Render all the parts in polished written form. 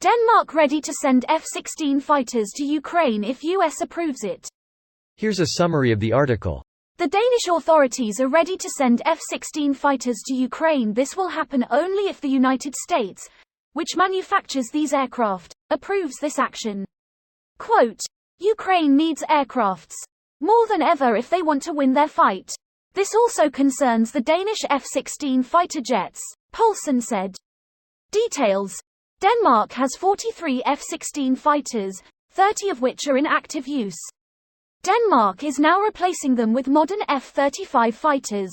Denmark ready to send F-16 fighters to Ukraine if US approves it. Here's a summary of the article. The Danish authorities are ready to send F-16 fighters to Ukraine. This will happen only if the United States, which manufactures these aircraft, approves this action. Quote, Ukraine needs aircrafts more than ever if they want to win their fight. This also concerns the Danish F-16 fighter jets, Poulsen said. Details. Denmark has 43 F-16 fighters, 30 of which are in active use. Denmark is now replacing them with modern F-35 fighters.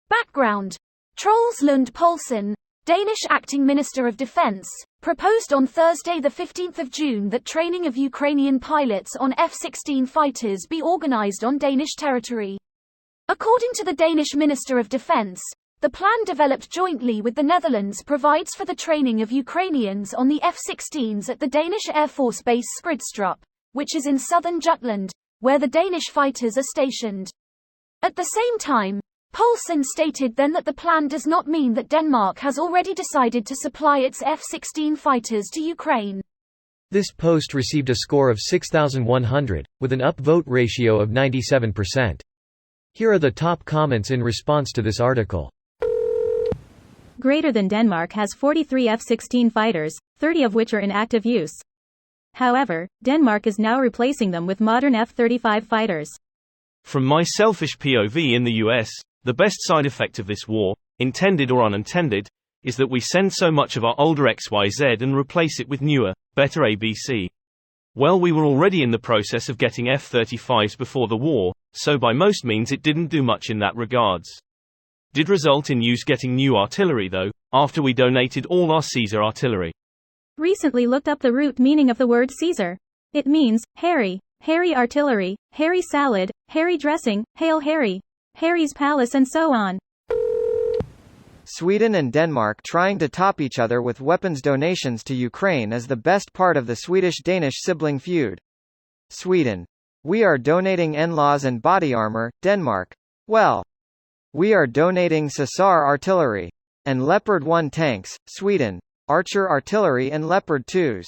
Background. Troels Lund Poulsen, Danish Acting Minister of Defense, proposed on Thursday 15 June that training of Ukrainian pilots on F-16 fighters be organized on Danish territory. According to the Danish Minister of Defense, the plan developed jointly with the Netherlands provides for the training of Ukrainians on the F-16s at the Danish Air Force Base Skridstrup, which is in southern Jutland, where the Danish fighters are stationed. At the same time, Poulsen stated then that the plan does not mean that Denmark has already decided to supply its F-16 fighters to Ukraine. This post received a score of 6,100, with an upvote ratio of 97%. Here are the top comments in response to this article. Greater than Denmark has 43 F-16 fighters, 30 of which are in active use. However, Denmark is now replacing them with modern F-35 fighters. From my selfish POV in the US, the best side effect of this war, intended or unintended, is that we send so much of our older XYZ and replace it with newer, better ABC. Well, we were already in the process of getting F-35s before the war, so by most means it didn't do much in that regards. Did result in us getting new artillery though, after we donated all our Caesar artillery. Recently looked up the root meaning of the word Caesar. It means, Harry, Harry artillery, Harry salad, Harry dressing, Hail Harry, Harry's palace and so on. Sweden and Denmark trying to top each other with weapons donations to Ukraine is the best part of the Swedish-Danish sibling feud. Sweden. We are donating NLAWs and body armor. Denmark. Well. We are donating Caesar artillery. And Leopard 1 tanks. Sweden. Archer artillery and Leopard 2s.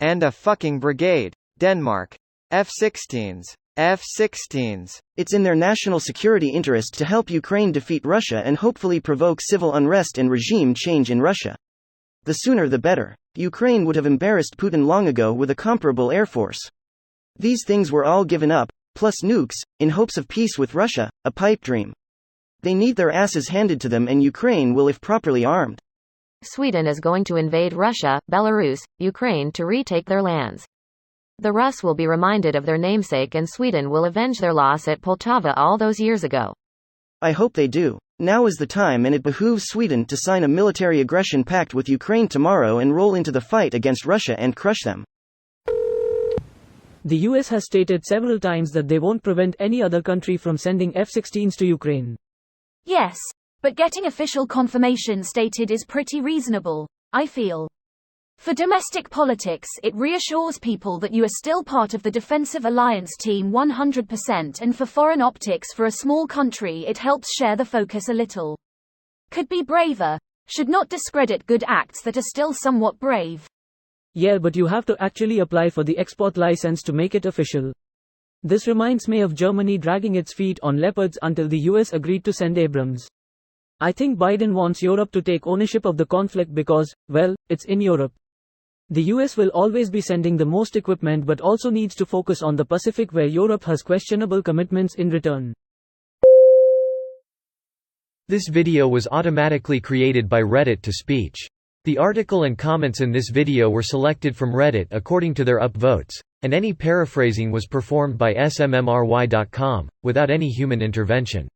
And a fucking brigade. Denmark. F-16s. F-16s. It's in their national security interest to help Ukraine defeat Russia and hopefully provoke civil unrest and regime change in Russia. The sooner the better. Ukraine would have embarrassed Putin long ago with a comparable air force. These things were all given up, plus nukes, in hopes of peace with Russia, a pipe dream. They need their asses handed to them and Ukraine will if properly armed. Sweden is going to invade Russia, Belarus, Ukraine to retake their lands. The Rus will be reminded of their namesake and Sweden will avenge their loss at Poltava all those years ago. I hope they do. Now is the time and it behooves Sweden to sign a military aggression pact with Ukraine tomorrow and roll into the fight against Russia and crush them. The US has stated several times that they won't prevent any other country from sending F-16s to Ukraine. Yes, but getting official confirmation stated is pretty reasonable, I feel. For domestic politics, it reassures people that you are still part of the defensive alliance team 100%, and for foreign optics for a small country it helps share the focus a little. Could be braver, should not discredit good acts that are still somewhat brave. Yeah, but you have to actually apply for the export license to make it official. This reminds me of Germany dragging its feet on Leopards until the US agreed to send Abrams. I think Biden wants Europe to take ownership of the conflict because, well, it's in Europe. The US will always be sending the most equipment but also needs to focus on the Pacific where Europe has questionable commitments in return. This video was automatically created by Reddit to speech. The article and comments in this video were selected from Reddit according to their upvotes, and any paraphrasing was performed by smmry.com, without any human intervention.